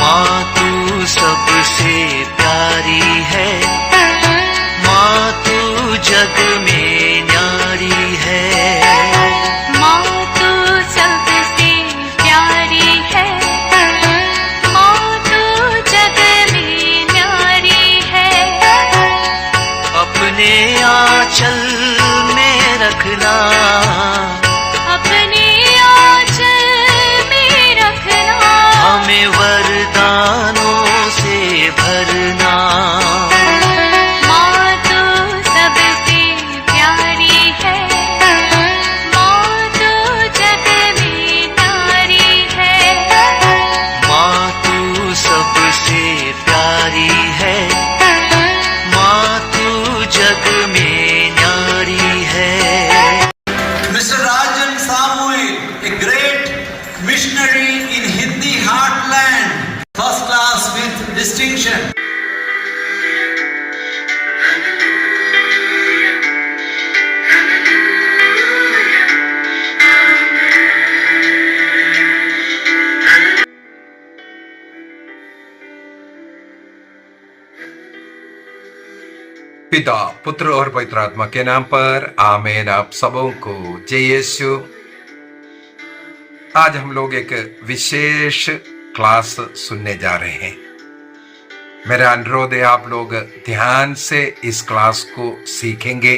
माँ तू सबसे प्यारी है, माँ तू जग में न्यारी है। माँ तू सबसे प्यारी है, माँ तू जग में न्यारी है। अपने आंचल में रखना, अपने आंचल में रखना, हमें वरदानों से भरना। माँ तू सबसे प्यारी है, माँ तू जग में न्यारी है। माँ तू सबसे प्यारी है, माँ तू जग में न्यारी है। Mr. Rajan Samuel, a great missionary in Hindi heartland, first class with distinction. पिता, पुत्र और पवित्र आत्मा के नाम पर आमीन। आप सबों को जय यीशु। आज हम लोग एक विशेष क्लास सुनने जा रहे हैं। मेरा अनुरोध है आप लोग ध्यान से इस क्लास को सीखेंगे,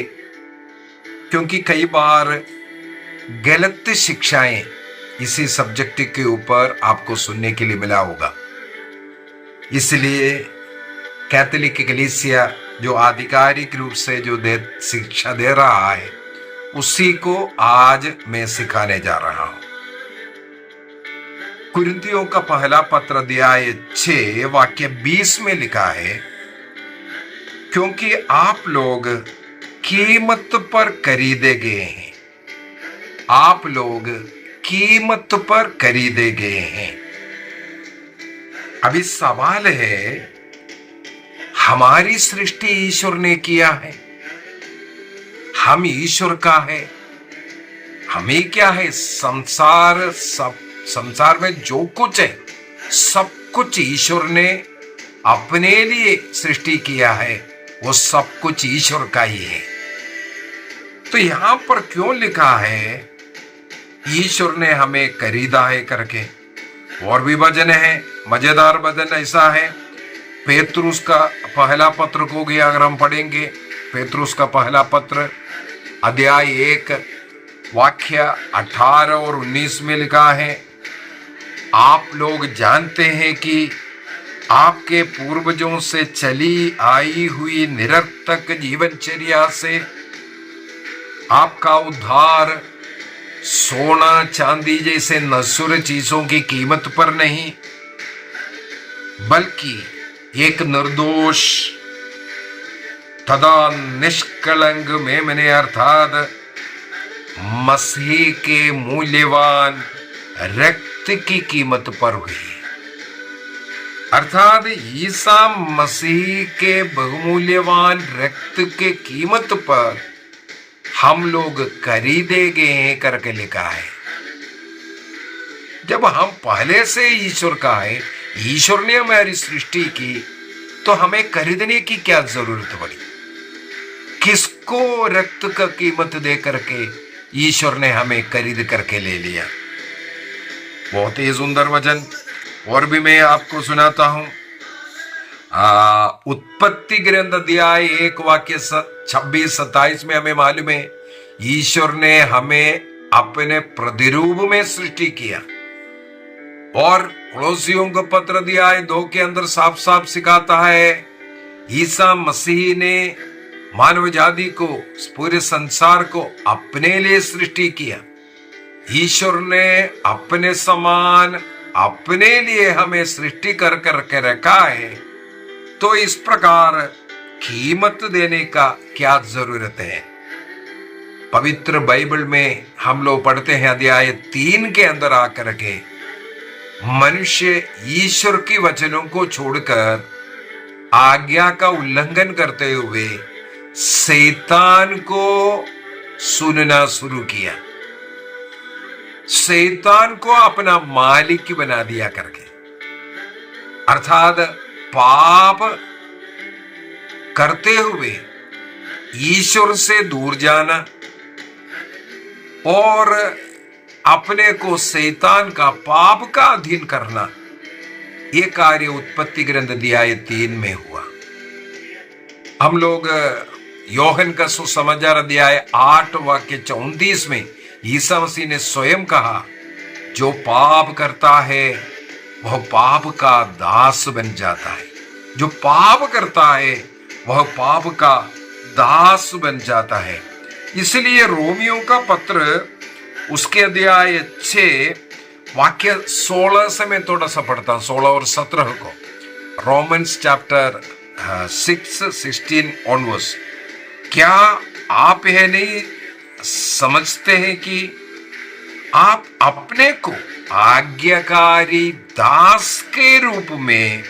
क्योंकि कई बार गलत शिक्षाएं इसी सब्जेक्ट के ऊपर आपको सुनने के लिए मिला होगा। इसलिए कैथोलिक कलीसिया जो आधिकारिक रूप से जो शिक्षा दे रहा है, उसी को आज मैं सिखाने जा रहा हूं। कुरिन्थियों का पहला पत्र अध्याय 6 वाक्य 20 में लिखा है, क्योंकि आप लोग कीमत पर खरीदे गए हैं। आप लोग कीमत पर खरीदे गए हैं। अभी सवाल है, हमारी सृष्टि ईश्वर ने किया है, हम ईश्वर का है। हमें क्या है, संसार में जो कुछ है सब कुछ ईश्वर ने अपने लिए सृष्टि किया है, वो सब कुछ ईश्वर का ही है। तो यहां पर क्यों लिखा है ईश्वर ने हमें खरीदा है करके? और भी वचन है, मजेदार वचन ऐसा है, पेतरुस का पहला पत्र को भी अगर हम पढ़ेंगे, पेतरुस का पहला पत्र अध्याय 1 वाक्य 18 और 19 में लिखा है, आप लोग जानते हैं कि आपके पूर्वजों से चली आई हुई निरर्थक जीवनचर्या से आपका उद्धार सोना चांदी जैसे नश्वर चीजों की कीमत पर नहीं, बल्कि एक निर्दोष तथा निष्कलंक मेमने अर्थात मसीह के मूल्यवान रक्त की कीमत पर हुई। अर्थात ईसा मसीह के बहुमूल्यवान रक्त के कीमत पर हम लोग खरीदे गए हैं करके लिखा है। जब हम पहले से ईश्वर का है, ईश्वर ने हमारी सृष्टि की, तो हमें खरीदने की क्या जरूरत पड़ी? किसको रक्त का कीमत दे करके ईश्वर ने हमें खरीद करके ले लिया? बहुत ही सुंदर वचन और भी मैं आपको सुनाता हूं। उत्पत्ति ग्रंथ अध्याय 1 वाक्य 26-27 में हमें मालूम है, ईश्वर ने हमें अपने प्रतिरूप में सृष्टि किया। और कोलोसियों का पत्र अध्याय 2 के अंदर साफ साफ सिखाता है, ईसा मसीह ने मानव जाति को, पूरे संसार को अपने लिए सृष्टि किया। ईश्वर ने अपने समान अपने लिए हमें सृष्टि कर करके रखा है, तो इस प्रकार कीमत देने का क्या जरूरत है? पवित्र बाइबल में हम लोग पढ़ते हैं अध्याय 3 के अंदर आकर के, मनुष्य ईश्वर की वचनों को छोड़कर आज्ञा का उल्लंघन करते हुए शैतान को सुनना शुरू किया, शैतान को अपना मालिक बना दिया करके। अर्थात पाप करते हुए ईश्वर से दूर जाना और अपने को शैतान का, पाप का अधीन करना, ये कार्य उत्पत्ति ग्रंथ अध्याय 3 में हुआ। हम लोग योहन का सुसमाचार अध्याय 8 वाक्य 34 में ईसा मसीह ने स्वयं कहा, जो पाप करता है वह पाप का दास बन जाता है। जो पाप करता है वह पाप का दास बन जाता है। इसलिए रोमियो का पत्र उसके अध्याय 6 वाक्य 16 से मैं थोड़ा सा पढ़ता हूं, 16 और 17 को। Romans chapter 6:16 onwards. क्या आप यह नहीं समझते हैं कि आप अपने को आज्ञाकारी दास के रूप में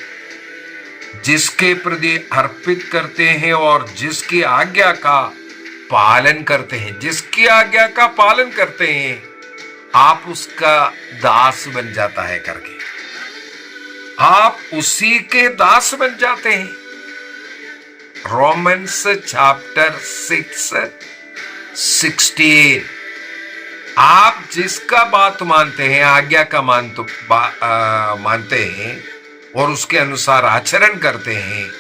जिसके प्रति अर्पित करते हैं और जिसकी आज्ञा का पालन करते हैं, जिसकी आज्ञा का पालन करते हैं, आप उसका दास बन जाता है करके, आप उसी के दास बन जाते हैं। Romans chapter 6:16। आप जिसका बात मानते हैं, आज्ञा का मानते हैं और उसके अनुसार आचरण करते हैं,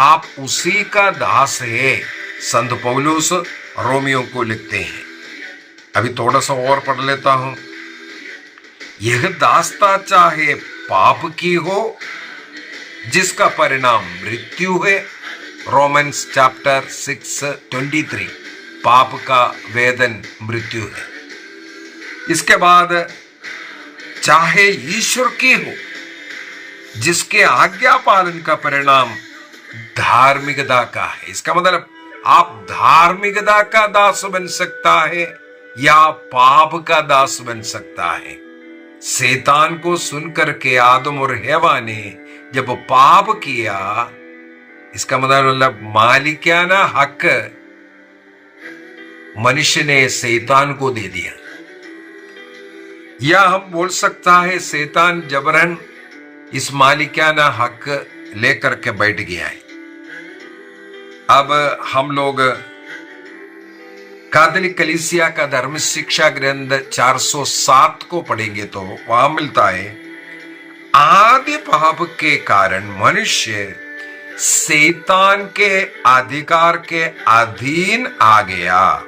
आप उसी का दास है। संत पौलुस रोमियो को लिखते हैं। अभी थोड़ा सा और पढ़ लेता हूं। यह दासता चाहे पाप की हो जिसका परिणाम मृत्यु है। Romans chapter 6:23। पाप का वेदन मृत्यु है। इसके बाद चाहे ईश्वर की हो जिसके आज्ञा पालन का परिणाम धार्मिकता का है। इसका मतलब आप धार्मिकता का दास बन सकता है या पाप का दास बन सकता है। शैतान को सुनकर के आदम और हेवा ने जब पाप किया, इसका मतलब मालिकाना हक मनुष्य ने शैतान को दे दिया, या हम बोल सकता है शैतान जबरन इस मालिकाना हक लेकर के बैठ गया है। अब हम लोग कैथोलिक कलीसिया का धर्म शिक्षा ग्रंथ 407 को पढ़ेंगे तो वहां मिलता है, आदि पाप के कारण मनुष्य शैतान के अधिकार के अधीन आ गया,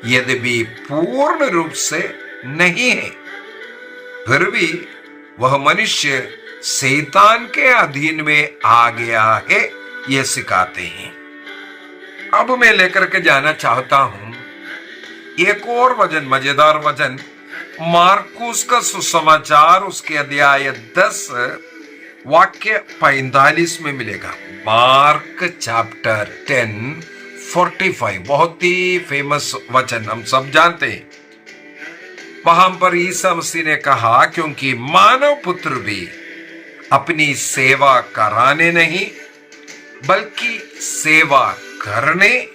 यद्यपि पूर्ण रूप से नहीं है, फिर भी वह मनुष्य शैतान के अधीन में आ गया है, यह सिखाते हैं। अब मैं लेकर के जाना चाहता हूं एक और वचन, मजेदार वचन, मार्कुस का सुसमाचार उसके अध्याय 10 वाक्य 45 में मिलेगा। मार्क चैप्टर 10:45, बहुत ही फेमस वचन, हम सब जानते हैं। वहां पर ईसा मसीह ने कहा, क्योंकि मानव पुत्र भी अपनी सेवा कराने नहीं बल्कि सेवा करने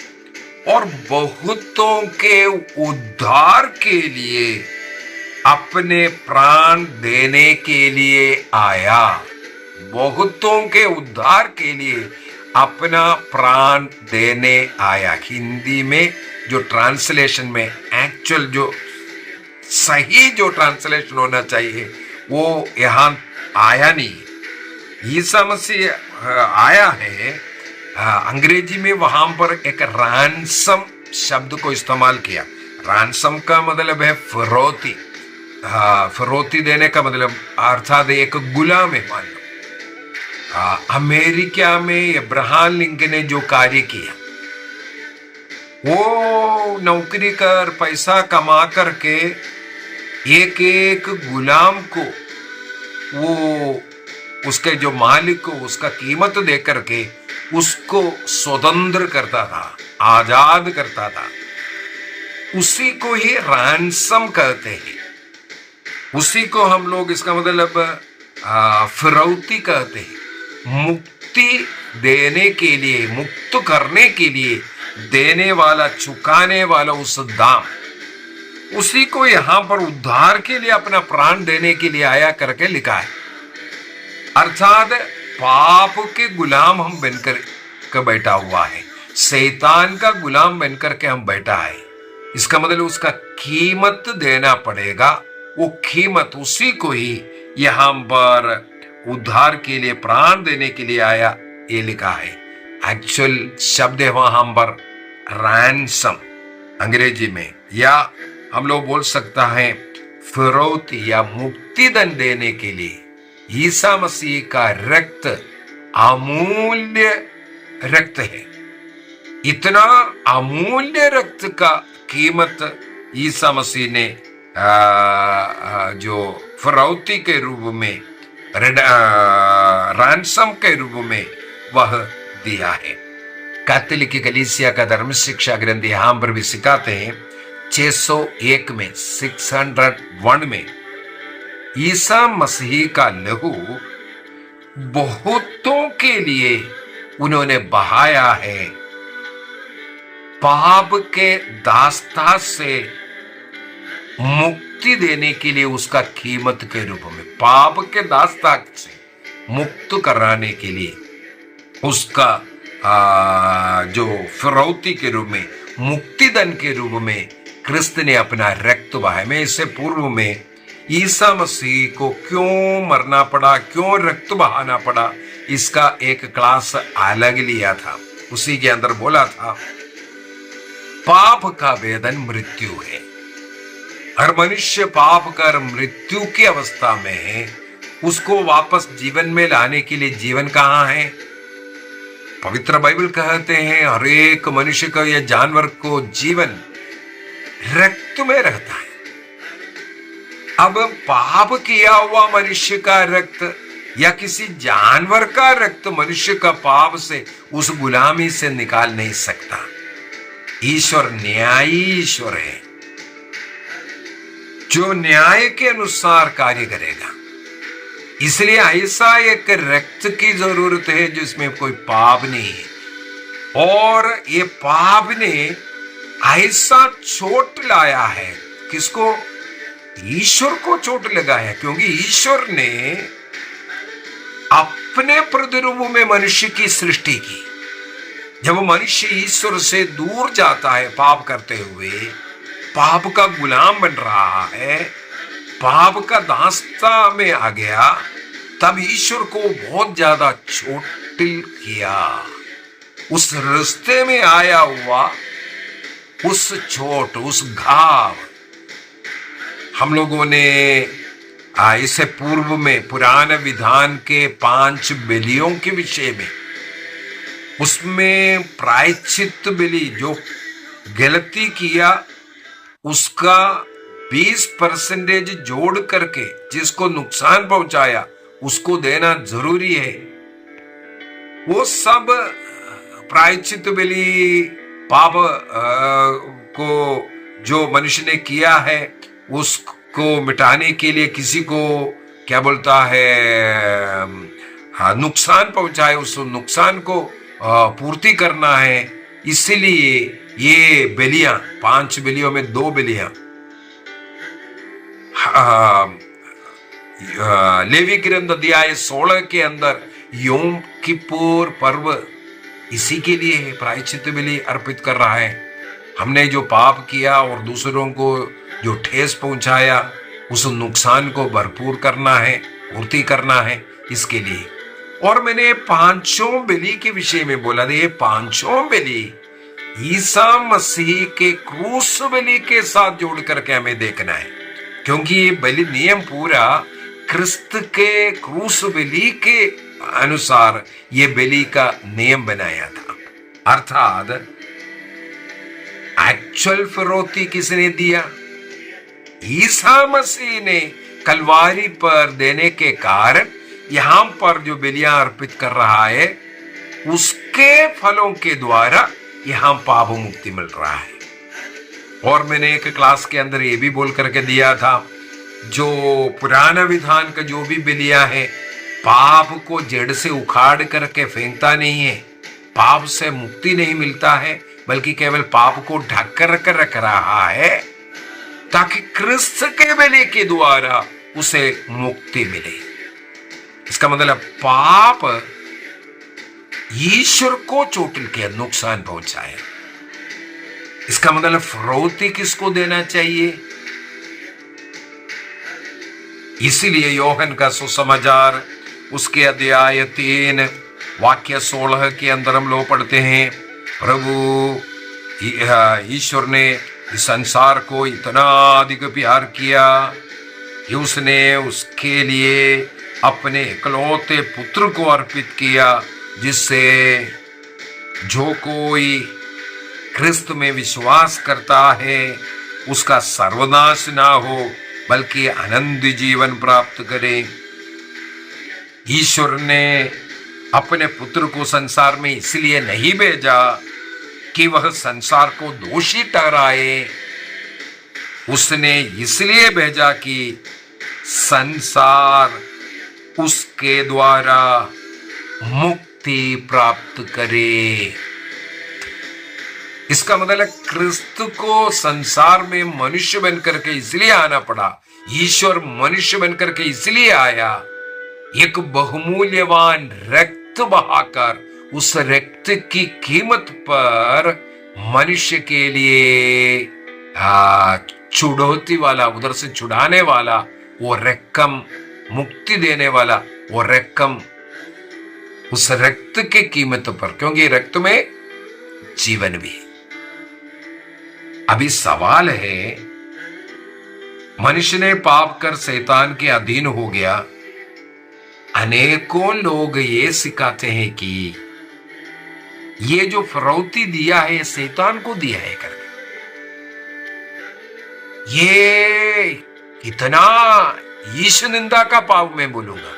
और बहुतों के उद्धार के लिए अपने प्राण देने के लिए आया। बहुतों के उद्धार के लिए अपना प्राण देने आया। हिंदी में जो ट्रांसलेशन में एक्चुअल जो सही जो ट्रांसलेशन होना चाहिए वो यहां आया नहीं। ईसा मसीह आया है, अंग्रेजी में वहां पर एक रैंसम शब्द को इस्तेमाल किया। रैंसम का मतलब है फिरौती। फिरौती देने का मतलब अर्थात एक गुलाम है। मान लो अमेरिका में अब्राहम लिंकन ने जो कार्य किया, वो नौकरी कर पैसा कमा करके एक एक गुलाम को, वो उसके जो मालिक को उसका कीमत दे करके उसको स्वतंत्र करता था, आजाद करता था। उसी को ही रैंसम कहते हैं। उसी को हम लोग, इसका मतलब फिरौती कहते हैं। मुक्ति देने के लिए, मुक्त करने के लिए देने वाला, चुकाने वाला उस दाम, उसी को यहां पर उद्धार के लिए अपना प्राण देने के लिए आया करके लिखा है। अर्थात पाप के गुलाम हम बनकर के बैठा हुआ है, शैतान का गुलाम बनकर के हम बैठा है। इसका मतलब उसका कीमत देना पड़ेगा। वो कीमत उसी को ही यहां पर उद्धार के लिए, प्राण देने के लिए आया, ये लिखा है। एक्चुअल शब्द है वहां पर रैंसम अंग्रेजी में, या हम लोग बोल सकता है फिरौती या मुक्ति दंड देने के लिए ईसा मसीह का रक्त अमूल्य रक्त है। इतना अमूल्य रक्त का कीमत ईसा मसीह ने जो फिरौती के रूप में, रैंसम के रूप में वह दिया है। कैथोलिक कलीसिया का धर्म शिक्षा ग्रंथ यहां पर भी सिखाते हैं 601 में 601 में ईसा मसीह का लहू बहुतों के लिए उन्होंने बहाया है, पाप के दास्ता से मुक्ति देने के लिए, उसका कीमत के रूप में, पाप के दास्ता से मुक्त कराने के लिए उसका जो फिरौती के रूप में, मुक्तिदन के रूप में क्रिस्त ने अपना रक्त बहाया। मैं इससे पूर्व में ईसा मसीह को क्यों मरना पड़ा, क्यों रक्त बहाना पड़ा, इसका एक क्लास अलग लिया था। उसी के अंदर बोला था पाप का वेदन मृत्यु है। हर मनुष्य पाप कर मृत्यु की अवस्था में है। उसको वापस जीवन में लाने के लिए जीवन कहां है? पवित्र बाइबल कहते हैं हर एक मनुष्य को या जानवर को जीवन रक्त में रहता है। अब पाप किया हुआ मनुष्य का रक्त या किसी जानवर का रक्त मनुष्य का पाप से, उस गुलामी से निकाल नहीं सकता। ईश्वर न्यायी ईश्वर है जो न्याय के अनुसार कार्य करेगा। इसलिए ऐसा एक रक्त की जरूरत है जिसमें कोई पाप नहीं है। और ये पाप ने ऐसा चोट लाया है, किसको? ईश्वर को चोट लगाया, क्योंकि ईश्वर ने अपने प्रतिरूप में मनुष्य की सृष्टि की। जब मनुष्य ईश्वर से दूर जाता है पाप करते हुए, पाप का गुलाम बन रहा है, पाप का दास्ता में आ गया, तब ईश्वर को बहुत ज्यादा चोटिल किया। उस रास्ते में आया हुआ उस चोट, उस घाव, हम लोगों ने इससे पूर्व में पुराने विधान के 5 बलियों के विषय में, उसमें प्रायश्चित बलि जो गलती किया उसका 20% जोड़ करके जिसको नुकसान पहुंचाया उसको देना जरूरी है। वो सब प्रायश्चित बलि पाप को जो मनुष्य ने किया है उसको मिटाने के लिए किसी को क्या बोलता है, नुकसान पहुंचाए, उस नुकसान को पूर्ति करना है। इसलिए ये बलियां, 5 बलियों में 2 बलियां लेवी ग्रंथ अध्याय 16 के अंदर योम किप्पुर पर्व इसी के लिए है, प्रायश्चित बलि अर्पित कर रहा है। हमने जो पाप किया और दूसरों को जो ठेस पहुंचाया, उस नुकसान को भरपूर करना है, पूर्ति करना है, इसके लिए। और मैंने 5 बलि के विषय में बोला था, ये 5 बलि ईसा मसीह के क्रूस बलि के साथ जोड़ करके हमें देखना है, क्योंकि ये बलि नियम पूरा क्रिस्त के क्रूस बलि के अनुसार ये बलि का नियम बनाया था। अर्थात एक्चुअल फिरौती किसने दिया? ईसा मसीह ने कलवारी पर देने के कारण यहां पर जो बलियां अर्पित कर रहा है, उसके फलों के द्वारा यहां पाप मुक्ति मिल रहा है। और मैंने एक क्लास के अंदर ये भी बोल करके दिया था, जो पुराना विधान का जो भी बलियां है, पाप को जड़ से उखाड़ करके फेंकता नहीं है, पाप से मुक्ति नहीं मिलता है, बल्कि केवल पाप को ढक कर रख रहा है ताकि क्रिस्त के बलि के द्वारा उसे मुक्ति मिले। इसका मतलब पाप ईश्वर को चोट किया, नुकसान पहुंचाया। इसका मतलब फिरौती किसको देना चाहिए? इसीलिए योहन का सुसमाचार उसके अध्याय 3 वाक्य 16 के अंदर हम लोग पढ़ते हैं, प्रभु ईश्वर ने इस संसार को इतना अधिक प्यार किया कि उसने उसके लिए अपने इकलौते पुत्र को अर्पित किया, जिससे जो कोई क्रिस्त में विश्वास करता है उसका सर्वनाश ना हो बल्कि अनंत जीवन प्राप्त करे। ईश्वर ने अपने पुत्र को संसार में इसलिए नहीं भेजा कि वह संसार को दोषी ठहराए, उसने इसलिए भेजा कि संसार उसके द्वारा मुक्ति प्राप्त करे। इसका मतलब क्रिस्त को संसार में मनुष्य बनकर के इसलिए आना पड़ा, ईश्वर मनुष्य बनकर के इसलिए आया, एक बहुमूल्यवान रक्त बहाकर उस रक्त की कीमत पर मनुष्य के लिए छुड़ौती वाला, उधर से छुड़ाने वाला वो रकम, मुक्ति देने वाला वो रकम, उस रक्त के कीमत पर, क्योंकि रक्त में जीवन भी है। अभी सवाल है, मनुष्य ने पाप कर शैतान के अधीन हो गया। अनेकों लोग ये सिखाते हैं कि ये जो फिरौती दिया है शैतान को दिया है करके। ये इतना ईश निंदा का पाप मैं बोलूंगा,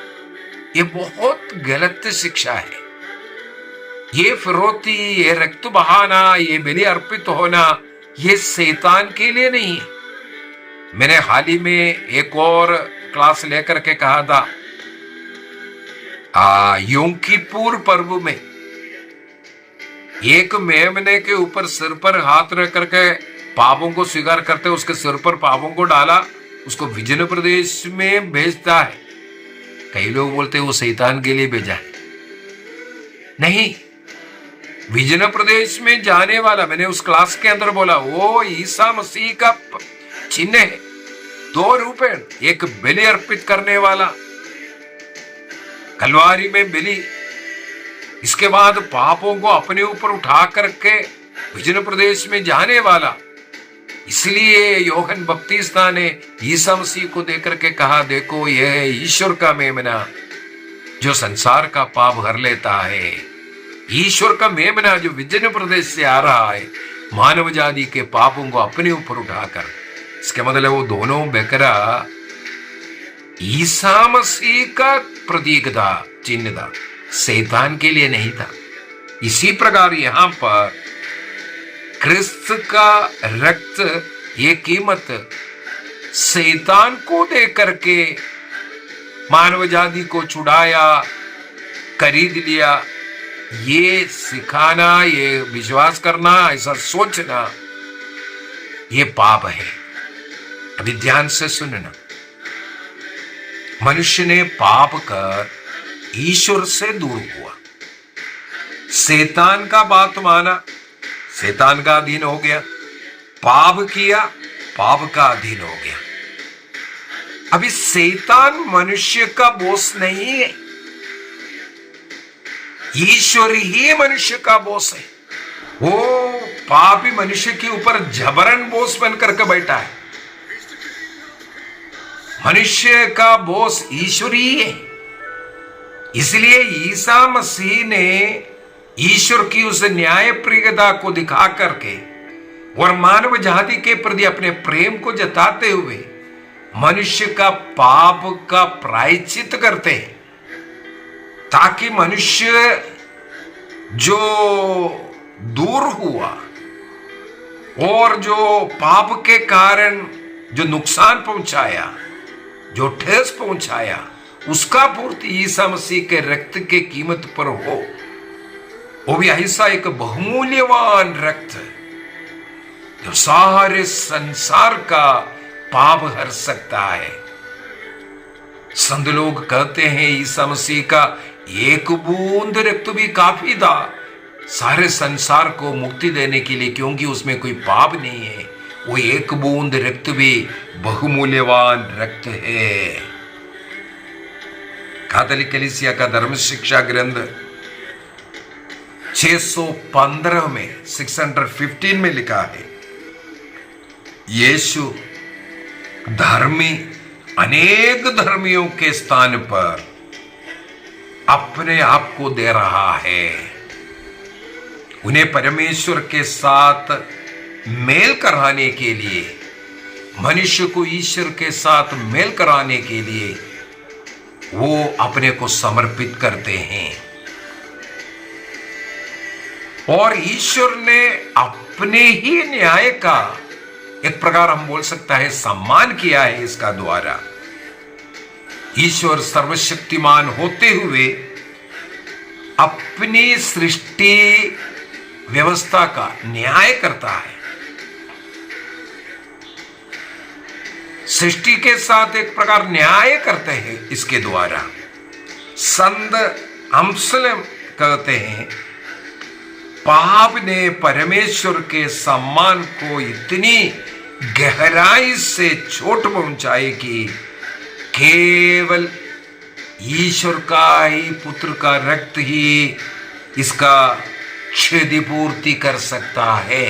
ये बहुत गलत शिक्षा है। ये फिरौती, ये रक्त बहाना, ये बलि अर्पित होना, ये शैतान के लिए नहीं है। मैंने हाल ही में एक और क्लास लेकर के कहा था, योम किपुर पर्व में एक मेमने के ऊपर सिर पर हाथ रख करके पापों को स्वीकार करते, उसके सिर पर पापों को डाला, उसको विजन प्रदेश में भेजता है। कई लोग बोलते हैं वो शैतान के लिए भेजा है। नहीं, विजन प्रदेश में जाने वाला, मैंने उस क्लास के अंदर बोला, वो ईसा मसीह का चिन्ह है। 2 रूप है, एक बलि अर्पित करने वाला कलवारी में बलि, इसके बाद पापों को अपने ऊपर उठा करके विजन प्रदेश में जाने वाला। इसलिए योहन बपतिस्ता ने ईसा मसीह को देकर के कहा, देखो यह ईश्वर का मेमना जो संसार का पाप हर लेता है, ईश्वर का मेमना जो विजन प्रदेश से आ रहा है मानव जाति के पापों को अपने ऊपर उठाकर। इसके मतलब वो दोनों बकरा ईसा मसीह का प्रतीक था, चिन्ह था, शैतान के लिए नहीं था। इसी प्रकार यहां पर क्रिस्त का रक्त, ये कीमत शैतान को दे करके मानव जाति को छुड़ाया, खरीद लिया। ये सिखाना, ये विश्वास करना, ऐसा सोचना, ये पाप है। अभी ध्यान से सुनना, मनुष्य ने पाप कर ईश्वर से दूर हुआ, शैतान का बात माना, शैतान का अधीन हो गया, पाप किया, पाप का अधीन हो गया। अभी शैतान मनुष्य का बॉस नहीं है, ईश्वर ही मनुष्य का बॉस है। वो पापी मनुष्य के ऊपर जबरन बॉस बनकर के बैठा है। मनुष्य का बॉस ईश्वर ही है। इसलिए ईसा मसीह ने ईश्वर की उस न्याय प्रियता को दिखा करके और मानव जाति के प्रति अपने प्रेम को जताते हुए मनुष्य का पाप का प्रायश्चित करते हैं, ताकि मनुष्य जो दूर हुआ और जो पाप के कारण जो नुकसान पहुंचाया, जो ठेस पहुंचाया, उसका पूर्ति ईसा मसीह के रक्त के कीमत पर हो। वो भी ऐसा एक बहुमूल्यवान रक्त जो सारे संसार का पाप हर सकता है। संत लोग कहते हैं ईसा मसीह का एक बूंद रक्त भी काफी था सारे संसार को मुक्ति देने के लिए, क्योंकि उसमें कोई पाप नहीं है। वो एक बूंद रक्त भी बहुमूल्यवान रक्त है। कैथोलिक कलीसिया का धर्म शिक्षा ग्रंथ 615 में 615 में लिखा है, यीशु धर्मी अनेक धर्मियों के स्थान पर अपने आप को दे रहा है। उन्हें परमेश्वर के साथ मेल कराने के लिए, मनुष्य को ईश्वर के साथ मेल कराने के लिए वो अपने को समर्पित करते हैं। और ईश्वर ने अपने ही न्याय का एक प्रकार हम बोल सकता है सम्मान किया है इसका द्वारा। ईश्वर सर्वशक्तिमान होते हुए अपनी सृष्टि व्यवस्था का न्याय करता है। सृष्टि के साथ एक प्रकार न्याय करते हैं इसके द्वारा। संत अम्सलम कहते हैं, पाप ने परमेश्वर के सम्मान को इतनी गहराई से चोट पहुंचाई कि केवल ईश्वर का ही पुत्र का रक्त ही इसका क्षतिपूर्ति कर सकता है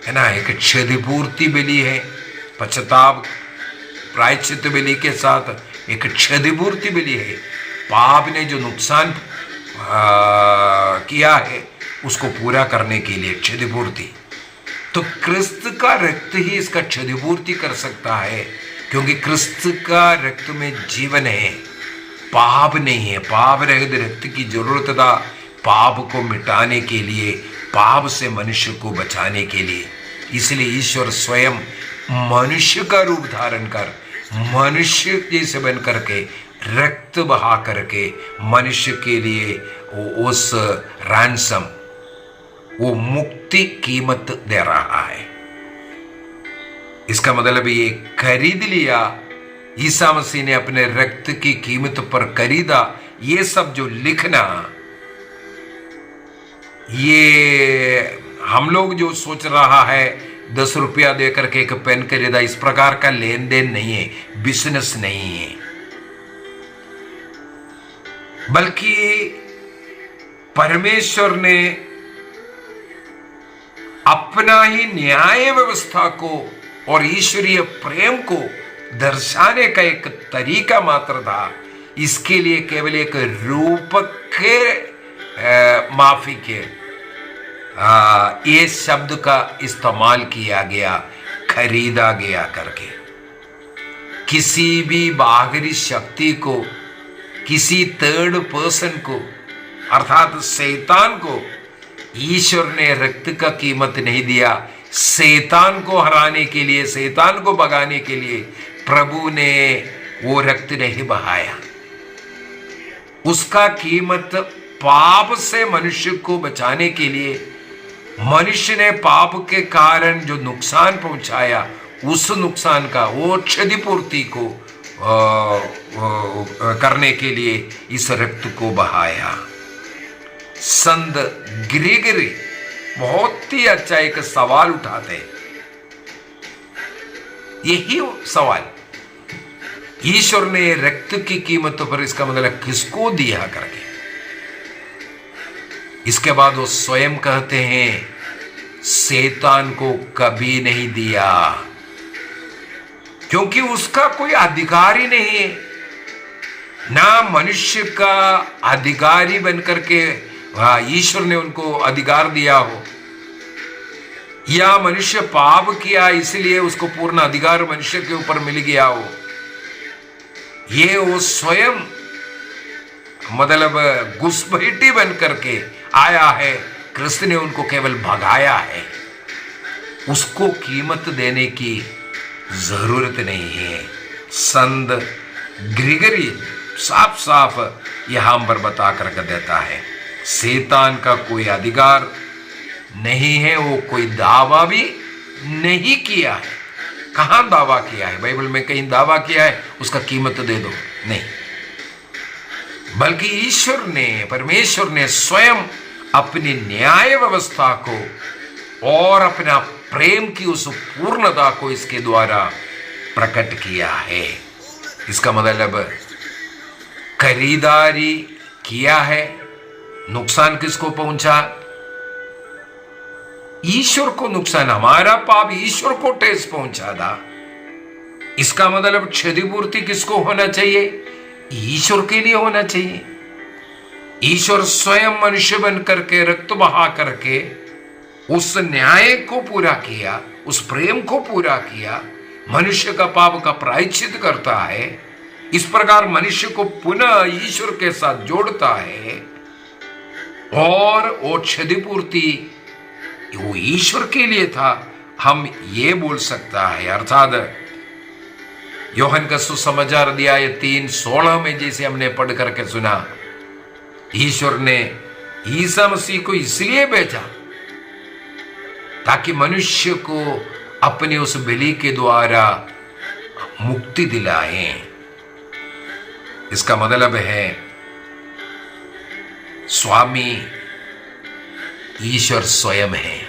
ना। एक क्षतिपूर्ति बलि है, पश्चाताप प्रायश्चित बलि के साथ एक क्षतिपूर्ति बलि है। पाप ने जो नुकसान किया है उसको पूरा करने के लिए क्षतिपूर्ति। तो क्रिस्त का रक्त ही इसका क्षतिपूर्ति कर सकता है, क्योंकि क्रिस्त का रक्त में जीवन है, पाप नहीं है। पाप रहित रक्त की जरूरत था पाप को मिटाने के लिए, पाप से मनुष्य को बचाने के लिए। इसलिए ईश्वर स्वयं मनुष्य का रूप धारण कर मनुष्य जैसे बन करके रक्त बहा करके मनुष्य के लिए उस रैंसम, वो मुक्ति कीमत दे रहा है। इसका मतलब ये खरीद लिया, ईसा मसीह ने अपने रक्त की कीमत पर खरीदा। ये सब जो लिखना, ये हम लोग जो सोच रहा है 10 रुपया देकर के एक पेन खरीदा, इस प्रकार का लेन देन नहीं है, बिजनेस नहीं है, बल्कि परमेश्वर ने अपना ही न्याय व्यवस्था को और ईश्वरीय प्रेम को दर्शाने का एक तरीका मात्र था। इसके लिए केवल एक रूपक के माफी के ये शब्द का इस्तेमाल किया गया, खरीदा गया करके। किसी भी बाहरी शक्ति को, किसी थर्ड पर्सन को अर्थात शैतान को ईश्वर ने रक्त का कीमत नहीं दिया। शैतान को हराने के लिए, शैतान को भगाने के लिए प्रभु ने वो रक्त नहीं बहाया। उसका कीमत पाप से मनुष्य को बचाने के लिए, मनुष्य ने पाप के कारण जो नुकसान पहुंचाया उस नुकसान का वो क्षतिपूर्ति को करने के लिए इस रक्त को बहाया। संत ग्रेगरी बहुत ही अच्छा एक सवाल उठाते हैं। यही सवाल, ईश्वर ने रक्त की कीमत पर इसका मतलब किसको दिया करके। इसके बाद वो स्वयं कहते हैं शैतान को कभी नहीं दिया, क्योंकि उसका कोई अधिकार ही नहीं है। ना मनुष्य का अधिकारी बनकर के ईश्वर ने उनको अधिकार दिया हो, या मनुष्य पाप किया इसलिए उसको पूर्ण अधिकार मनुष्य के ऊपर मिल गया हो। ये वो स्वयं मतलब घुसपैठी बन करके आया है, कृष्ण ने उनको केवल भगाया है। उसको कीमत देने की जरूरत नहीं है। संत ग्रेगरी साफ साफ यहां पर बता करके देता है शैतान का कोई अधिकार नहीं है, वो कोई दावा भी नहीं किया है। कहां दावा किया है? बाइबल में कहीं दावा किया है उसका कीमत दे दो? नहीं, बल्कि ईश्वर ने, परमेश्वर ने स्वयं अपनी न्याय व्यवस्था को और अपना प्रेम की उस पूर्णता को इसके द्वारा प्रकट किया है। इसका मतलब खरीदारी किया है, नुकसान किसको पहुंचा? ईश्वर को नुकसान, हमारा पाप ईश्वर को ठेस पहुंचा था। इसका मतलब क्षतिपूर्ति किसको होना चाहिए? ईश्वर के लिए होना चाहिए। ईश्वर स्वयं मनुष्य बन करके, रक्त बहा करके उस न्याय को पूरा किया, उस प्रेम को पूरा किया, मनुष्य का पाप का प्रायश्चित करता है। इस प्रकार मनुष्य को पुनः ईश्वर के साथ जोड़ता है और वो क्षतिपूर्ति वो ईश्वर के लिए था, हम ये बोल सकता है। अर्थात यूहन्ना का सुसमाचार अध्याय 3:16 में जैसे हमने पढ़ करके सुना, ईश्वर ने ईसा मसीह को इसलिए भेजा ताकि मनुष्य को अपने उस बलि के द्वारा मुक्ति दिलाए। इसका मतलब है स्वामी ईश्वर स्वयं है।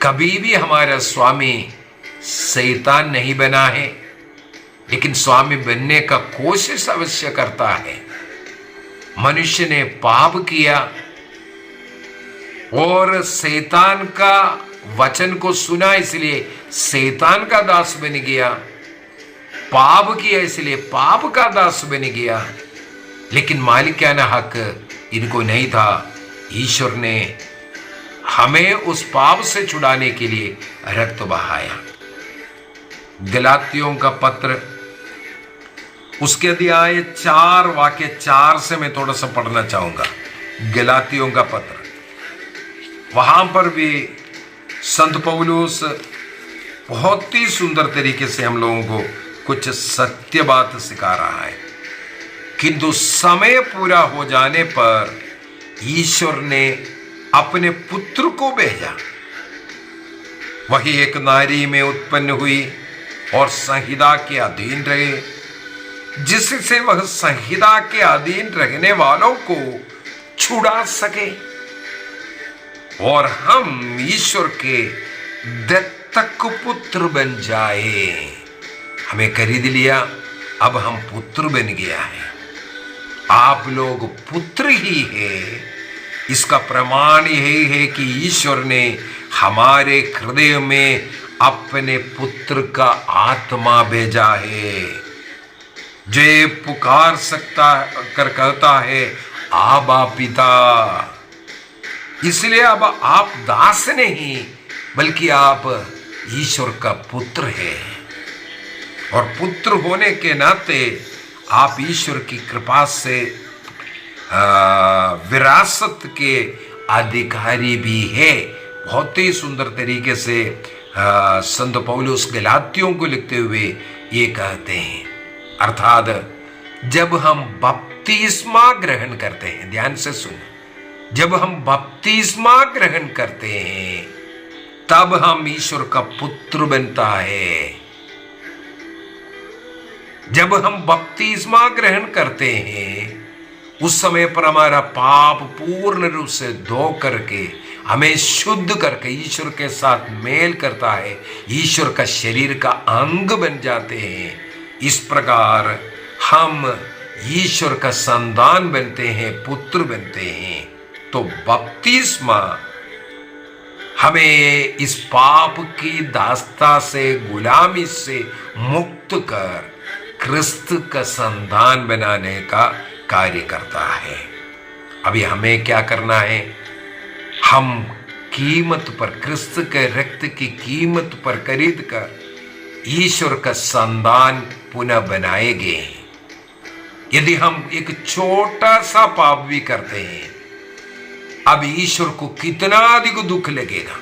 कभी भी हमारा स्वामी शैतान नहीं बना है, लेकिन स्वामी बनने का कोशिश अवश्य करता है। मनुष्य ने पाप किया और शैतान का वचन को सुना, इसलिए शैतान का दास बन गया। पाप किया इसलिए पाप का दास बन गया। लेकिन मालिकाना हक इनको नहीं था। ईश्वर ने हमें उस पाप से छुड़ाने के लिए रक्त बहाया। गलातियों का पत्र उसके अध्याय 4 वाक्य 4 से मैं थोड़ा सा पढ़ना चाहूंगा। गलातियों का पत्र, वहां पर भी संत पौलुस बहुत ही सुंदर तरीके से हम लोगों को कुछ सत्य बात सिखा रहा है। किंतु समय पूरा हो जाने पर ईश्वर ने अपने पुत्र को भेजा। वही एक नारी में उत्पन्न हुई और संहिता के अधीन रहे, जिससे वह संहिता के अधीन रहने वालों को छुड़ा सके और हम ईश्वर के दत्तक पुत्र बन जाए। हमें खरीद लिया, अब हम पुत्र बन गया है। आप लोग पुत्र ही है। इसका प्रमाण यही है कि ईश्वर ने हमारे हृदय में अपने पुत्र का आत्मा भेजा है, जो पुकार सकता कर कहता है आबा पिता। इसलिए अब आप दास नहीं, बल्कि आप ईश्वर का पुत्र है। और पुत्र होने के नाते आप ईश्वर की कृपा से विरासत के अधिकारी भी है। बहुत ही सुंदर तरीके से संत पौलुस गलातियों को लिखते हुए ये कहते हैं। अर्थात जब हम बपतिस्मा ग्रहण करते हैं, ध्यान से सुनो, जब हम बपतिस्मा ग्रहण करते हैं तब हम ईश्वर का पुत्र बनता है। जब हम बपतिस्मा ग्रहण करते हैं उस समय पर हमारा पाप पूर्ण रूप से धो करके हमें शुद्ध करके ईश्वर के साथ मेल करता है, ईश्वर का शरीर का अंग बन जाते हैं। इस प्रकार हम ईश्वर का संतान बनते हैं, पुत्र बनते हैं। तो बपतिस्मा हमें इस पाप की दास्ता से, गुलामी से मुक्त कर क्रिस्त का संतान बनाने का कार्य करता है। अभी हमें क्या करना है? हम कीमत पर, क्रिस्त के रक्त की कीमत पर खरीद कर ईश्वर का संतान पुनः बनाए गए हैं। यदि हम एक छोटा सा पाप भी करते हैं, अब ईश्वर को कितना अधिक दुख लगेगा।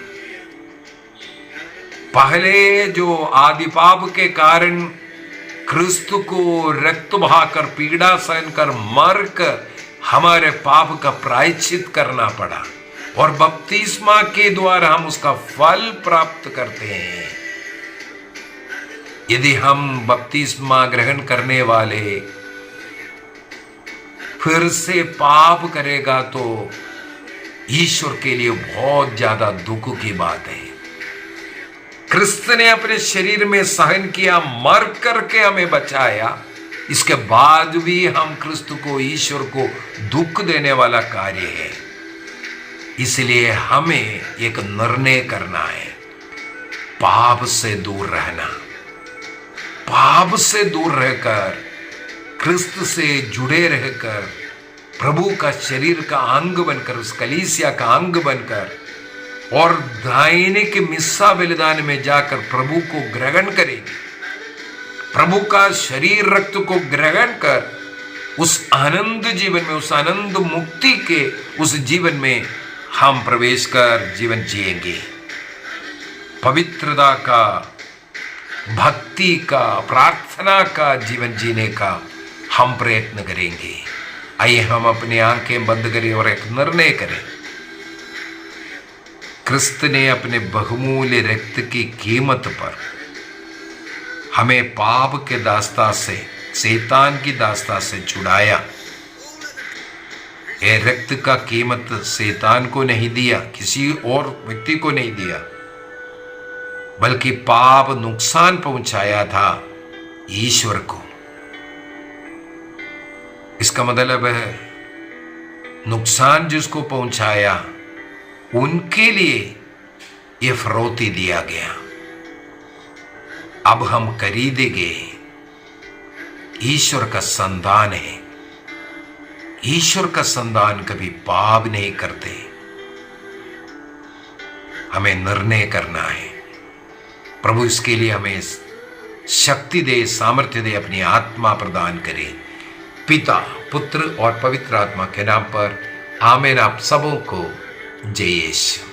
पहले जो आदि पाप के कारण क्रिस्त को रक्त बहाकर, पीड़ा सहन कर, मर कर हमारे पाप का प्रायश्चित करना पड़ा, और बपतिस्मा के द्वारा हम उसका फल प्राप्त करते हैं। यदि हम बपतिस्मा ग्रहण करने वाले फिर से पाप करेगा तो ईश्वर के लिए बहुत ज्यादा दुख की बात है। क्रिस्त ने अपने शरीर में सहन किया, मर करके हमें बचाया, इसके बाद भी हम क्रिस्त को, ईश्वर को दुख देने वाला कार्य है। इसलिए हमें एक निर्णय करना है, पाप से दूर रहना, पाप से दूर रहकर क्रिस्त से जुड़े रहकर प्रभु का शरीर का अंग बनकर, उस कलीसिया का अंग बनकर और दैनिक मिस्सा बलिदान में जाकर प्रभु को ग्रहण करेंगे, प्रभु का शरीर रक्त को ग्रहण कर उस आनंद जीवन में, उस आनंद मुक्ति के उस जीवन में हम प्रवेश कर जीवन जिएंगे। पवित्रता का, भक्ति का, प्रार्थना का जीवन जीने का हम प्रयत्न करेंगे। आइए हम अपनी आंखें बंद करें और एक निर्णय करें। क्रिस्त ने अपने बहुमूल्य रक्त की कीमत पर हमें पाप के दास्ता से, शैतान की दास्ता से छुड़ाया। ये रक्त का कीमत शैतान को नहीं दिया, किसी और व्यक्ति को नहीं दिया, बल्कि पाप नुकसान पहुंचाया था ईश्वर को। इसका मतलब है नुकसान जिसको पहुंचाया उनके लिए यह फरोती दिया गया। अब हम खरीदे गए ईश्वर का संतान है। ईश्वर का संतान कभी पाप नहीं करते। हमें निर्णय करना है। प्रभु इसके लिए हमें शक्ति दे, सामर्थ्य दे, अपनी आत्मा प्रदान करे। पिता, पुत्र और पवित्र आत्मा के नाम पर आमीन। आप सबों को जय यीशु।